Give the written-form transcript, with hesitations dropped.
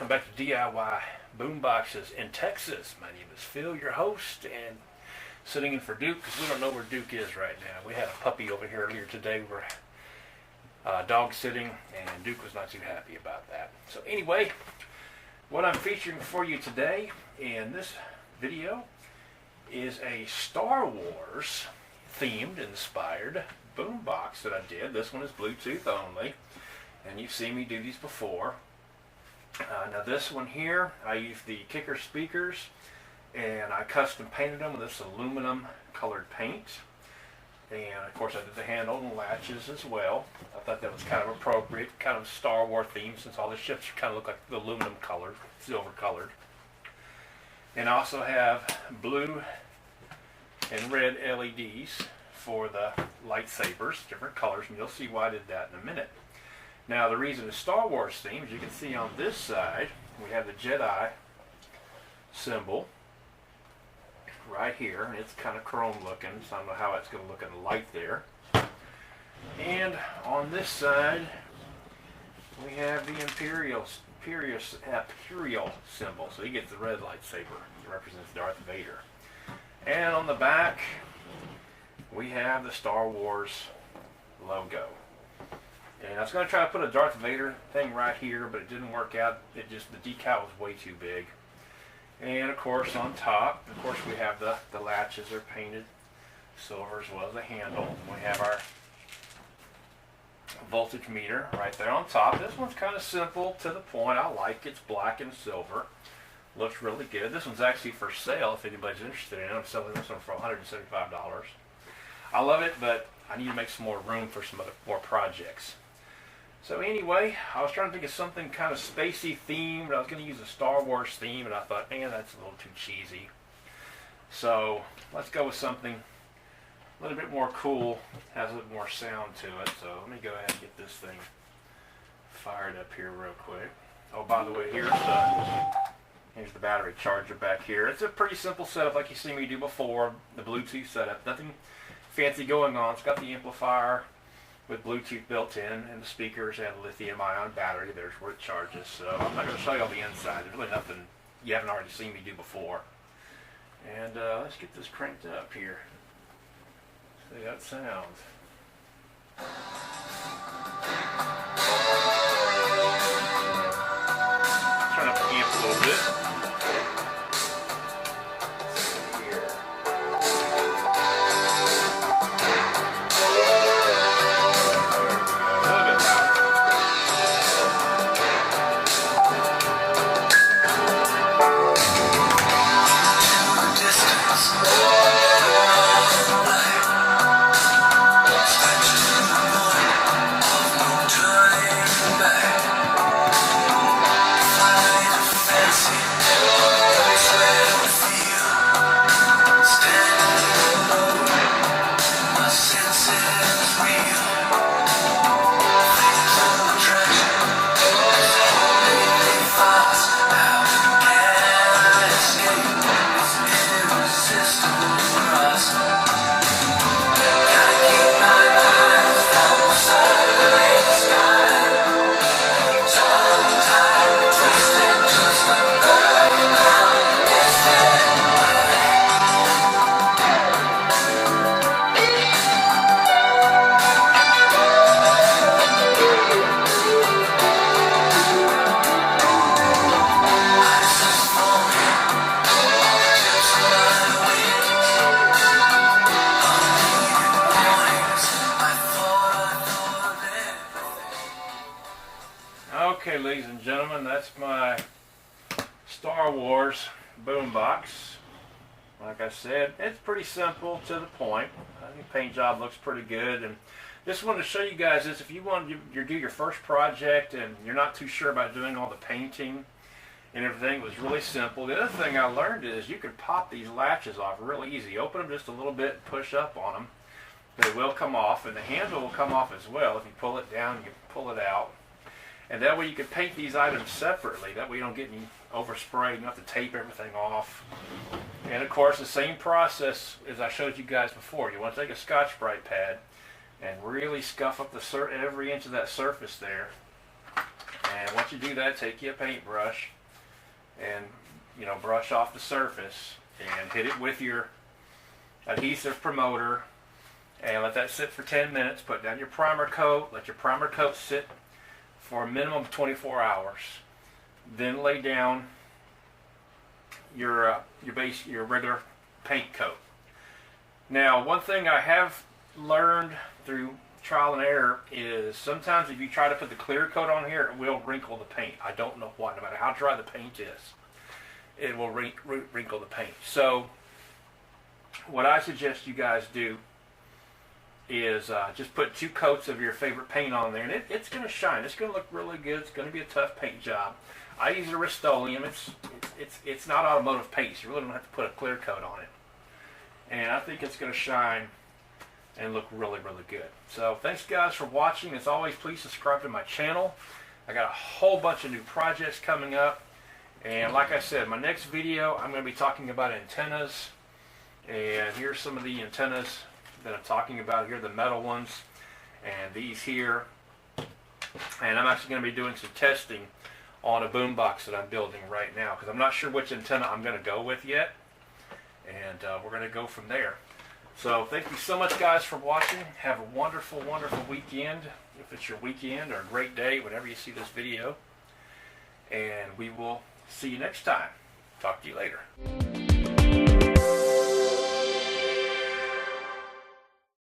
welcome back to DIY Boomboxes in Texas. My name is Phil, your host, and sitting in for Duke because we don't know where Duke is right now. We had a puppy over here earlier today. We were dog sitting, and Duke was not too happy about that. So anyway, what I'm featuring for you today in this video is a Star Wars themed, inspired boombox that I did. This one is Bluetooth only, and you've seen me do these before. Now this one here, I used the Kicker speakers and I custom painted them with this aluminum colored paint. And of course I did the handle and latches as well. I thought that was kind of appropriate, kind of Star Wars theme, since all the ships kind of look like the aluminum colored, silver colored. And I also have blue and red LEDs for the lightsabers, different colors, and you'll see why I did that in a minute. Now the reason it's Star Wars theme, as you can see on this side, we have the Jedi symbol right here, and it's kind of chrome looking, so I don't know how it's going to look in the light there. And on this side, we have the Imperial symbol, so you get the red lightsaber that represents Darth Vader. And on the back, we have the Star Wars logo. And I was going to try to put a Darth Vader thing right here, but it didn't work out. The decal was way too big. And of course on top, of course we have the latches are painted silver as well as the handle. And we have our voltage meter right there on top. This one's kind of simple, to the point. I like it. It's black and silver. Looks really good. This one's actually for sale if anybody's interested in it. I'm selling this one for $175. I love it, but I need to make some more room for some more projects. So anyway, I was trying to think of something kind of spacey themed. I was going to use a Star Wars theme, and I thought, man, that's a little too cheesy. So let's go with something a little bit more cool, has a little more sound to it. So let me go ahead and get this thing fired up here real quick. Oh, by the way, here's the battery charger back here. It's a pretty simple setup like you see me do before, the Bluetooth setup. Nothing fancy going on. It's got the amplifier with Bluetooth built in, and the speakers and lithium-ion battery. There's where it charges. So I'm not going to show you all the inside. There's really nothing you haven't already seen me do before. And let's get this cranked up here. See how it sounds. Turn up the amp a little bit. Okay, ladies and gentlemen, that's my Star Wars boombox. Like I said, it's pretty simple, to the point. I think the paint job looks pretty good. And just wanted to show you guys this. If you want to do your first project and you're not too sure about doing all the painting and everything, it was really simple. The other thing I learned is you can pop these latches off really easy. Open them just a little bit and push up on them. They will come off, and the handle will come off as well. If you pull it down, you can pull it out. And that way you can paint these items separately. That way you don't get any overspray. You don't have to tape everything off. And of course the same process as I showed you guys before. You want to take a Scotch-Brite pad and really scuff up every inch of that surface there. And once you do that, take you a paintbrush and, you know, brush off the surface and hit it with your adhesive promoter and let that sit for 10 minutes. Put down your primer coat, let your primer coat sit for a minimum of 24 hours. Then lay down your regular paint coat. Now, one thing I have learned through trial and error is sometimes if you try to put the clear coat on here, it will wrinkle the paint. I don't know why. No matter how dry the paint is, it will wrinkle the paint. So what I suggest you guys do is just put 2 coats of your favorite paint on there, and it's going to shine. It's going to look really good. It's going to be a tough paint job. I use a Rust-Oleum. It's not automotive paint, so you really don't have to put a clear coat on it. And I think it's going to shine and look really, really good. So thanks guys for watching. As always, please subscribe to my channel. I got a whole bunch of new projects coming up. And like I said, my next video, I'm going to be talking about antennas. And here's some of the antennas that I'm talking about here, the metal ones. And these here. And I'm actually going to be doing some testing on a boombox that I'm building right now, because I'm not sure which antenna I'm going to go with yet. And we're going to go from there. So thank you so much guys for watching. Have a wonderful, wonderful weekend, if it's your weekend, or a great day, whenever you see this video. And we will see you next time. Talk to you later.